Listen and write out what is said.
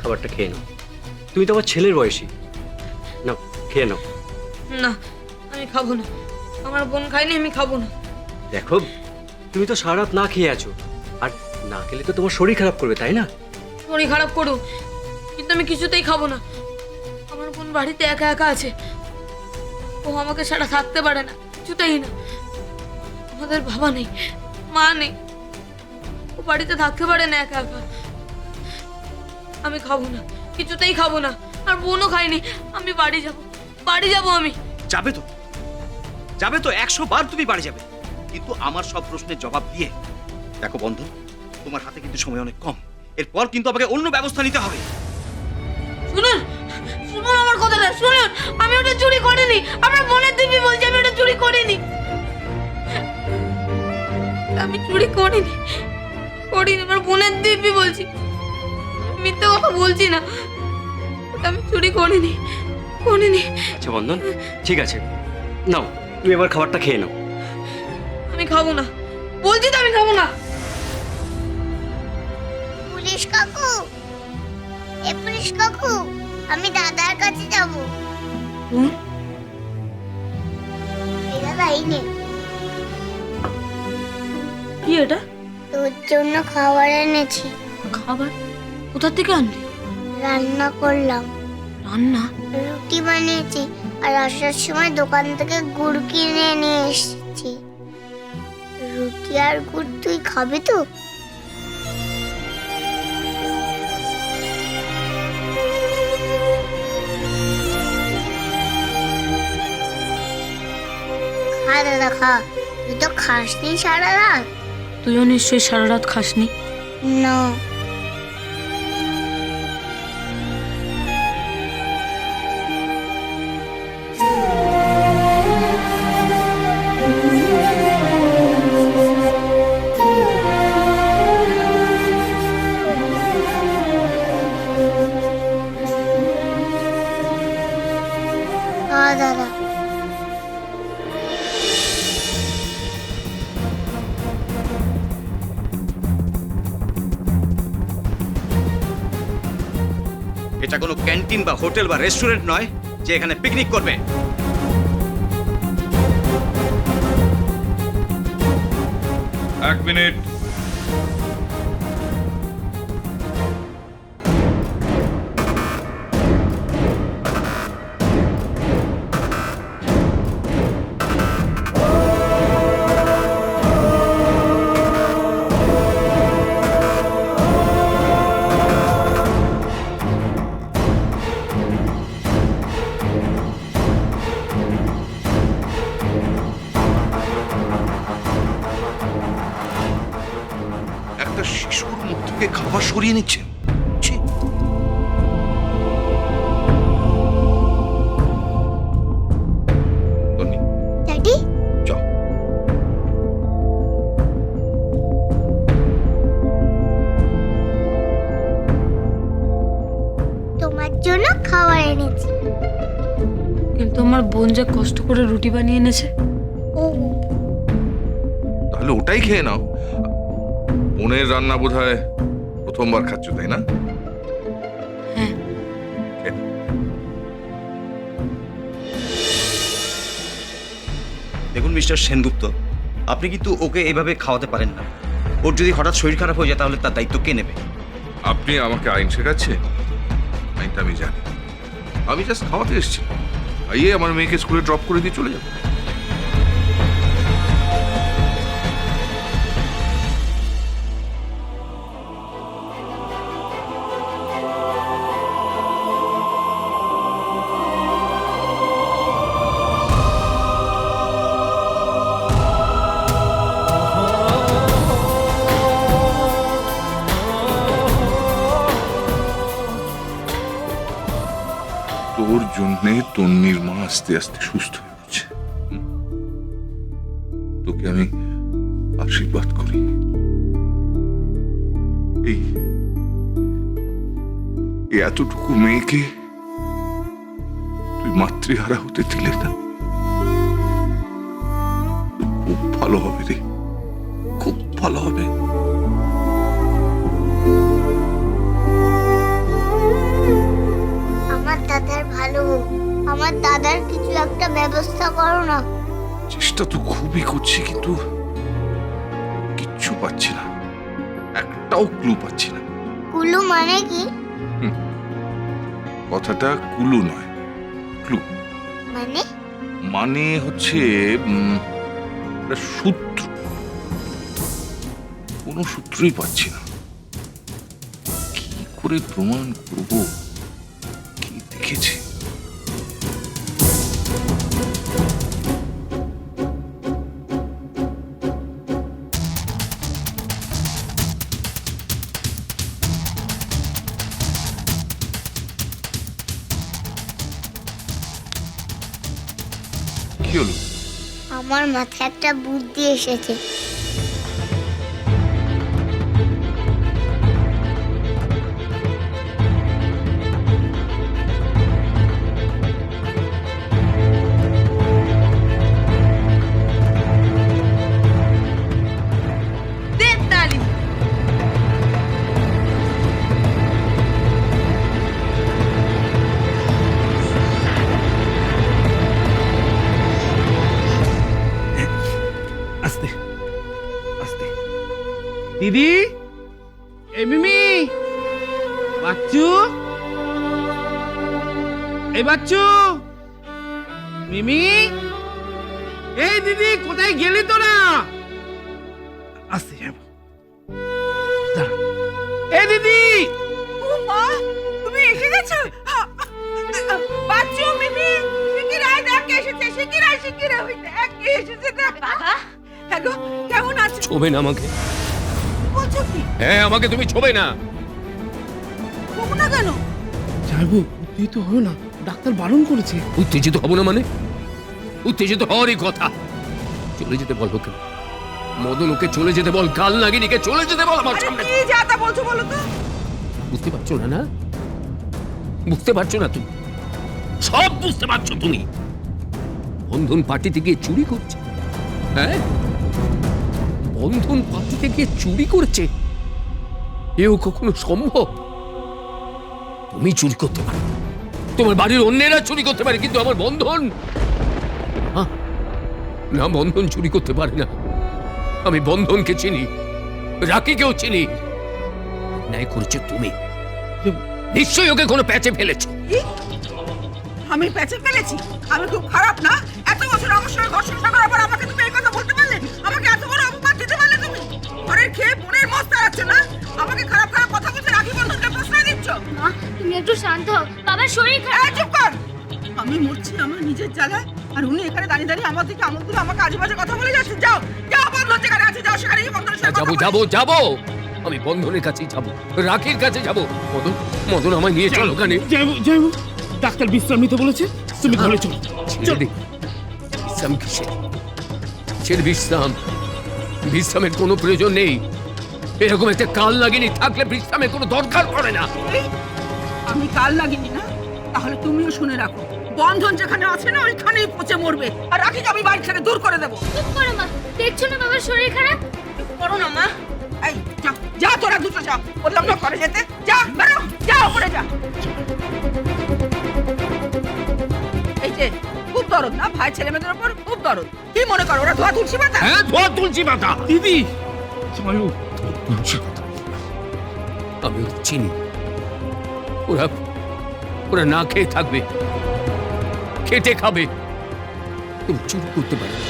খাবারটা খেয়ে নাও। তুমি তো আমার ছেলের বয়সী। নাও, খেয়ে নাও। না, আমি খাবো না। আমার বোন খায়নি, আমি খাবো না। দেখো, তুমি তো সারা রাত না খেয়ে আছো, আর না খেলে তো তোমার শরীর খারাপ করবে, তাই না? শরীর খারাপ করুক, কিন্তু আমি কিছুতেই খাবো না। আমার বোন বাড়িতে একা একা আছে, ও আমাকে ছাড়া থাকতে পারে না, কিছুতেই না। আমাদের বাবা নেই, মা নেই, ও বাড়িতে থাকতে পারে না একা একা। আমি খাবো না, কিছুতেই খাবো না। আর বোনও খায়নি। আমি বাড়ি যাব, বাড়ি যাব। আমি যাবে তো, যাবে তো, 100 বার তুমি বাড়ি যাবে, কিন্তু আমার সব প্রশ্নের জবাব দিয়ে। দেখো বন্ধু, তোমার হাতে কিন্তু সময় অনেক কম, এরপর কিন্তু আমাকে অন্য ব্যবস্থা নিতে হবে। শুনুন, শুনুন আমার কথাটা শুনুন। আমি ওটা চুরি করিনি। আমার বোনের দিবি বলছি, আমি ওটা চুরি করিনি। আমি চুরি করিনি, করিনি। আমার বোনের দিবি বলছি, মিথ্যে কথা বলছি না। ওটা আমি চুরি করিনি, করিনি। আচ্ছা বন্ধন, ঠিক আছে, নাও তুমি এবার খাবারটা খেয়ে নাও। আমি খাবো না, বলছি তো আমি খাবো না। পুলিশ কাকু, এ পুলিশ কাকু, আমি দাদার কাছে যাব। এই দাদা, এই নে, কি এটা? তোর জন্য খাবার এনেছি। খাবার? কোথা থেকে আনলি? রান্না করলাম, রান্না? রুটি বানিয়েছি, আর আসার সময় দোকান থেকে গুড় কিনে নিয়ে এসেছি। রুটি আর গুড় তুই খাবি তো? খা দাদা, খা। তুই তো খাসনি সারা রাত। তুইও নিশ্চয়ই সারা রাত খাসনি। না, খা দাদা। এটা কোনো ক্যান্টিন বা হোটেল বা রেস্টুরেন্ট নয় যে এখানে পিকনিক করবে। এক মিনিট। একটা শিশুর মুখ থেকে খাবার সরিয়ে নিচ্ছেন। ছি! তন্নি, ড্যাডি, যাও। তোমার জন্য খাবার এনেছি। কিন্তু আমার বোন যা কষ্ট করে রুটি বানিয়ে এনেছে। ও, তাহলে ওটাই খেয়ে নাও। বোনের রান্না বোধহয় প্রথমবার খাচ্ছ, তাই না? হ্যাঁ। খেয়ে নাও। দেখুন মিস্টার সেনগুপ্ত, আপনি কিন্তু ওকে এভাবে খাওয়াতে পারেন না। ওর যদি হঠাৎ শরীর খারাপ হয়ে যায় তাহলে তার দায়িত্ব কে নেবে? আপনি আমাকে আইন শেখাচ্ছেন? আইনটা আমি জানি। আমি জাস্ট খাওয়াতে এসেছি। আইয়ে আমার মেয়েকে স্কুলে ড্রপ করে দিয়ে চলে যাবো। তোর জন্যে তন্নির মা আস্তে আস্তে সুস্থ হয়ে উঠছে। তোকে আমি আশীর্বাদ করি। এই এতটুকু মেয়েকে তুই মাতৃহারা হতে দিলে না। খুব ভালো হবে রে, খুব ভালো হবে। আমার দাদার কিছু একটা ব্যবস্থা করো না। চেষ্টা তো খুবই করছি, কিন্তু কিচ্ছু পাচ্ছি না, একটাও ক্লু পাচ্ছি না। কুলু মানে কি? কথাটা কুলু নয়, ক্লু। মানে? মানে হচ্ছে একটা সূত্র। কোনো সূত্রই পাচ্ছি না, কি করে প্রমাণ করব কি দেখেছি। কি হলো? আমার মাথায় একটা বুদ্ধি এসেছে। দেব তালি। আস্তে আস্তে। দিদি, এই মিমি, বাচ্চু, এই বাচ্চু, মিমি, এই দিদি, কোথায় গেলি তোরা? আস্তে যাবো, দাঁড়া। এই দিদি, তুমি এসে গেছো? বাচ্চু, মিমি, শিগগিরই দেখ কে এসেছে, শিগগিরই ওই দেখ কে এসেছে দেখ। বাবা, হ্যাঁ গো, কেমন আছো? ছোবে না আমাকে। বলছো কি? হ্যাঁ, আমাকে তুমি ছোবে না। বলবো না কেন? যাবো, উত্তেজিত হও না, ডাক্তার বারণ করেছে। উত্তেজিত হব না মানে? উত্তেজিত হওয়ারই কথা। চলে যেতে বল ওকে, মদন ওকে চলে যেতে বল, কাল নাগিনীকে চলে যেতে বল আমার আরে সামনে। কি যা তা বলছো বলো তো? বুঝতে পারছো না? না বুঝতে পারছো না তুমি? সব বুঝতে পারছো তুমি। বন্ধন পার্টিতে গিয়ে চুরি করছে। হ্যাঁ, বন্ধন পার্টিতে গিয়ে চুরি করেছে, এও কখনো সম্ভব? তুমি চুরি করতে পারো, তোমার বাড়ির অন্যেরা চুরি করতে পারে, কিন্তু আমার বন্ধন না, না, বন্ধন চুরি করতে পারে না। আমি বন্ধনকে চিনি, রাকিকেও চিনি। ন্যায় করেছো তুমি, নিশ্চয়ই ওকে কোনো প্যাচে ফেলেছো। কি? আমি পেঁচে ফেলেছি? আমি খুব খারাপ না? এত বছর আমার সঙ্গে ঘর সংসার করার পর আমাকে তুমি এই কথা বলতে পারলে? আমাকে এত বড় অপমান দিতে পারলে তুমি? ঘরের খেয়ে বোনের মস্ত হারাচ্ছ না? আমাকে খারাপ খারাপ কথা বলতে রাখি বন্ধনকে প্রশ্রয় দিচ্ছ? মা, তুমি একটু শান্ত হও, বাবার শরীর খারাপ। এই চুপ কর! আমি মরছি আমার নিজের জ্বালায়, আর উনি এখানে দাঁড়িয়ে দাঁড়িয়ে আমার দিকে আঙুল তুলে আমাকে আজে বাজে কথা বলে যাচ্ছে। যাও, যাও, বন্ধন যেখানে আছে যাও, সেখানে গিয়ে বন্ধনের সাথে যাবো কথা বলো। যাবো যাবো, আমি বন্ধনের কাছেই যাবো, রাখির কাছে যাবো। মদন, মদন আমায় নিয়ে চলো ওখানে। যাবো যাবো, ডাক্তার বিশ্রাম নিতে বলেছে, তুমি ঘরে চলো। ছেড়ে দে। বিশ্রাম কিসের? কিসের বিশ্রাম? বিশ্রামের কোনো প্রয়োজন নেই। এরকম একটা কাল লাগেনি থাকলে বিশ্রামের কোনো দরকার পড়ে না। এই, আমি কাল লাগিনি না? তাহলে তুমিও শুনে রাখো, বন্ধন যেখানে আছে না ওইখানেই পচে মরবে, আর রাখিকে আমি বাড়ি থেকে দূর করে দেবো। চুপ করো মা, দেখছো না বাবার শরীর খারাপ? চুপ করো না মা। এই যা, যা তোরা দুটো যা, বললাম না ঘরে যেতে। যা, বেরো, যা উপরে যা। এই যে খুব দরদ না ভাই, ছেলে মেয়েদের উপর খুব দরদ। কি মনে করো ওরা ধোয়া তুলসী পাতা? হ্যাঁ, ধোয়া তুলসী পাতা। দিদি, চলো। আমি ওদের চিনি, ওরা ওরা না খেয়ে থাকবে, খেটে খাবে, তুমি চুরি করতে পারো না।